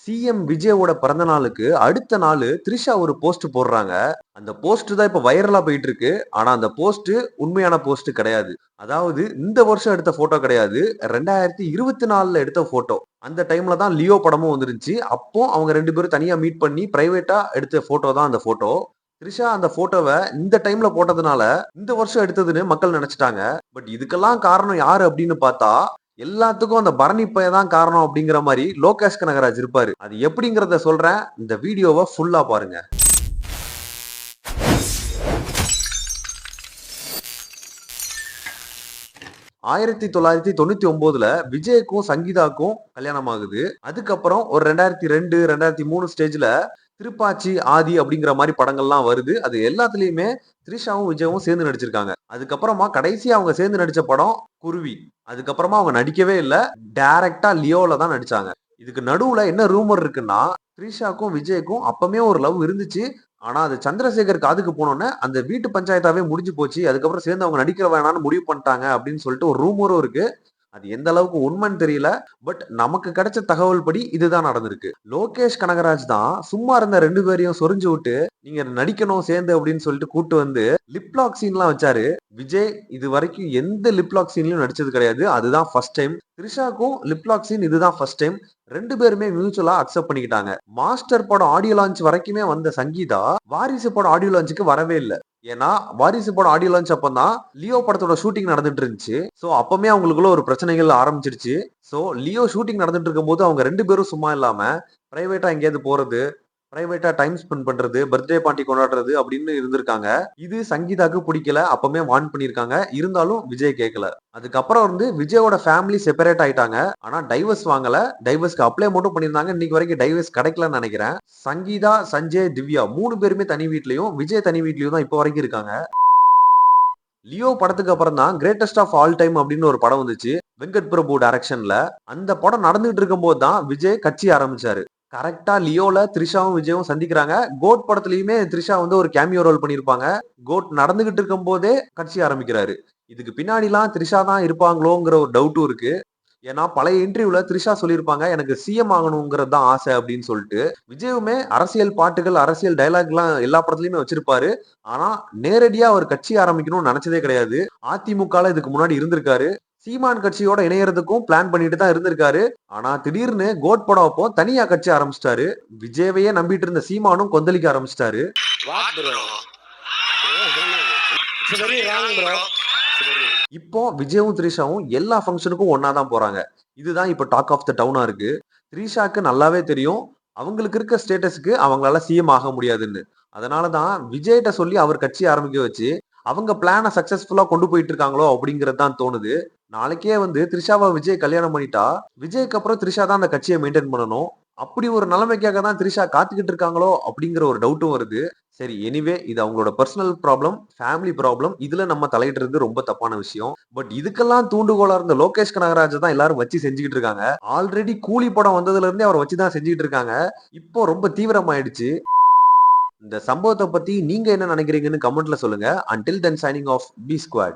CM விஜயோட பிறந்த நாளுக்கு அடுத்த நாள் த்ரிஷா ஒரு போஸ்ட் போடுறாங்க. அந்த போஸ்ட் தான் இப்ப வைரலா போயிட்டு இருக்கு. ஆனா அந்த போஸ்ட் உண்மையான போஸ்ட் கிடையாது. அதாவது இந்த வருஷம் எடுத்த போட்டோ கிடையாது. 2024ல எடுத்த போட்டோ. அந்த டைம்ல தான் லியோ படமும் வந்துருந்துச்சு. அப்போ அவங்க 2 பேரும் தனியா மீட் பண்ணி பிரைவேட்டா எடுத்த போட்டோ தான் அந்த போட்டோ. த்ரிஷா அந்த போட்டோவ இந்த டைம்ல போட்டதுனால இந்த வருஷம் எடுத்ததுன்னு மக்கள் நினைச்சுட்டாங்க. பட் இதுக்கெல்லாம் காரணம் யாரு அப்படின்னு பார்த்தா, எல்லாத்துக்கும் அந்த பரணி பையன் தான் காரணம் அப்படிங்கிற மாதிரி லோகேஷ் கனகராஜ் இருப்பாரு. அது எப்படிங்கிறத சொல்றேன். இந்த வீடியோவை ஃபுல்லா பாருங்க. 1999ல விஜய்க்கும் சங்கீதாக்கும் கல்யாணம் ஆகுது. அதுக்கப்புறம் ஒரு 2002, 2003 ஸ்டேஜ்ல திருப்பாச்சி, ஆதி அப்படிங்கிற மாதிரி படங்கள்லாம் வருது. அது எல்லாத்துலயுமே த்ரிஷாவும் விஜயும் சேர்ந்து நடிச்சிருக்காங்க. அதுக்கப்புறமா கடைசியா அவங்க சேர்ந்து நடிச்ச படம் குருவி. அதுக்கப்புறமா அவங்க நடிக்கவே இல்ல. டைரக்டா லியோல தான் நடிச்சாங்க. இதுக்கு நடுவுல என்ன ரூமர் இருக்குன்னா, த்ரிஷாக்கும் விஜய்க்கும் அப்பமே ஒரு லவ் இருந்துச்சு. ஆனா அது சந்திரசேகர் காதுக்கு போனோனே அந்த வீட்டு பஞ்சாயத்தாவே முடிஞ்சு போச்சு. அதுக்கப்புறம் சேர்ந்து அவங்க நடிக்க வேணாம்னு முடிவு பண்ணிட்டாங்க அப்படின்னு சொல்லிட்டு ஒரு ரூமரும் இருக்கு. அது எந்த அளவுக்கு உண்மைன்னு தெரியல. பட் நமக்கு கிடைச்ச தகவல் படி இதுதான் நடந்திருக்கு. லோகேஷ் கனகராஜ் தான் சும்மா இருந்த 2 பேரையும் சொரிஞ்சு விட்டு, நீங்க நடிக்கணும் சேர்ந்து அப்படின்னு சொல்லிட்டு கூட்டு வந்து லிப் லாக் சீன்லாம் வச்சாரு. விஜய் இது வரைக்கும் எந்த லிப் லாக் சீன்லயும் நடிச்சது கிடையாது. அதுதான் ஃபர்ஸ்ட் டைம். த்ரிஷாக்கும் லிப் லாக் சீன் இதுதான் ஃபர்ஸ்ட் டைம். 2 பேருமே மியூச்சுவலா அக்செப்ட் பண்ணிக்கிட்டாங்க. மாஸ்டர் படம் ஆடியோ லான்ச் வரைக்குமே வந்த சங்கீதா, வாரிசு படம் ஆடியோ லான்ச்சுக்கு வரவே இல்ல. ஏன்னா வாரிசு படம் ஆடியோ லான்ச் அப்பதான் லியோ படத்தோட ஷூட்டிங் நடந்துட்டு இருந்துச்சு. சோ அப்பமே அவங்களுக்குள்ள ஒரு பிரச்சனைகள் ஆரம்பிச்சிருச்சு. சோ லியோ ஷூட்டிங் நடந்துட்டு இருக்கும்போது அவங்க 2 பேரும் சும்மா இல்லாம பிரைவேட்டா எங்கேயாவது போறது, பிரைவேட்டா டைம் ஸ்பெண்ட் பண்றது, பர்த்டே பார்ட்டி கொண்டாடுறது அப்படின்னு இருந்திருக்காங்க. இது சங்கீதாக்கு பிடிக்கல. அப்பமே வார்ன் பண்ணிருக்காங்க. இருந்தாலும் விஜய் கேட்கல. அதுக்கப்புறம் விஜயோட ஃபேமிலி செப்பரேட் ஆயிட்டாங்க. ஆனா டைவர்ஸ் வாங்கல. டைவர்ஸ்க்கு அப்ளை மட்டும் பண்ணிருந்தாங்க. இன்னைக்கு வரைக்கும் டைவர்ஸ் கிடைக்கலன்னு நினைக்கிறேன். சங்கீதா, சஞ்சய், திவ்யா 3 பேருமே தனி வீட்லயும், விஜய் தனி வீட்லயும் தான் இப்போ வரைக்கும் இருக்காங்க. லியோ படத்துக்கு அப்புறம் தான் கிரேட்டஸ்ட் ஆஃப் ஆல் டைம் அப்படின்னு ஒரு படம் வந்துச்சு. வெங்கட் பிரபு டைரக்ஷன்ல. அந்த படம் நடந்துகிட்டு இருக்கும்போது தான் விஜய் கட்சி ஆரம்பிச்சாரு. கரெக்டா லியோல த்ரிஷாவும் விஜயும் சந்திக்கிறாங்க. கோட் படத்துலயுமே த்ரிஷா ஒரு கேமியோ ரோல் பண்ணிருப்பாங்க. கோட் நடந்துகிட்டு இருக்கும் போதே கட்சி ஆரம்பிக்கிறாரு. இதுக்கு பின்னாடிலாம் த்ரிஷா தான் இருப்பாங்களோங்கிற ஒரு டவுட்டும் இருக்கு. ஏன்னா பழைய இன்டர்வியூல த்ரிஷா சொல்லியிருப்பாங்க, எனக்கு சிஎம் ஆகணுங்கிறது தான் ஆசை அப்படின்னு சொல்லிட்டு. விஜயுமே அரசியல் பாட்டுகள், அரசியல் டயலாக் எல்லாம் எல்லா படத்துலயுமே வச்சிருப்பாரு. ஆனா நேரடியா அவர் கட்சி ஆரம்பிக்கணும்னு நினைச்சதே கிடையாது. அதிமுகல இதுக்கு முன்னாடி இருந்திருக்காரு. சீமான் கட்சியோட இணையறதுக்கும் பிளான் பண்ணிட்டு தான் இருந்திருக்காரு. ஆனா திடீர்னு கோட் படம் அப்போ தனியா கட்சி ஆரம்பிச்சிட்டாரு. விஜயவையே நம்பிட்டு இருந்த சீமானும் கொந்தளிக்க ஆரம்பிச்சிட்டாரு. இப்போ விஜயும் த்ரிஷாவும் எல்லா ஃபங்க்ஷனுக்கும் ஒன்னா தான் போறாங்க. இதுதான் இப்ப டாக் ஆஃப் த டவுனா இருக்கு. த்ரிஷாக்கு நல்லாவே தெரியும் அவங்களுக்கு இருக்க ஸ்டேட்டஸ்க்கு அவங்களால சிஎம் ஆக முடியாதுன்னு. அதனால தான் விஜய்ட்ட சொல்லி அவர் கட்சி ஆரம்பிக்க வச்சு அவங்க பிளான சக்சஸ்ஃபுல்லா கொண்டு போயிட்டு இருக்காங்களோ அப்படிங்கிறது தான் தோணுது. நாளைக்கே த்ரிஷாவை விஜய் கல்யாணம் பண்ணிட்டா விஜய்க்கு அப்புறம் த்ரிஷா தான் அந்த கட்சியை மெயின்டைன் பண்ணணும். அப்படி ஒரு நிலைமைக்காக தான் த்ரிஷா காத்துக்கிட்டு இருக்காங்களோ அப்படிங்கிற ஒரு டவுட்டும் வருது. சரி, எனிவே இது அவங்களோட பர்சனல் ப்ராப்ளம், ஃபேமிலி ப்ராப்ளம். இதுல நம்ம தலையிடுறது ரொம்ப தப்பான விஷயம். பட் இதுக்கெல்லாம் தூண்டுகோலா இருந்த லோகேஷ் கனகராஜ் தான் எல்லாரும் வச்சு செஞ்சுக்கிட்டு இருக்காங்க. ஆல்ரெடி கூலி படம் வந்ததுல இருந்தே அவரை வச்சுதான் செஞ்சுக்கிட்டு இருக்காங்க. இப்போ ரொம்ப தீவிரமாயிடுச்சு. இந்த சம்பவத்தை பத்தி நீங்க என்ன நினைக்கிறீங்கன்னு கமெண்ட்ல சொல்லுங்க. Until then signing off, B Squad.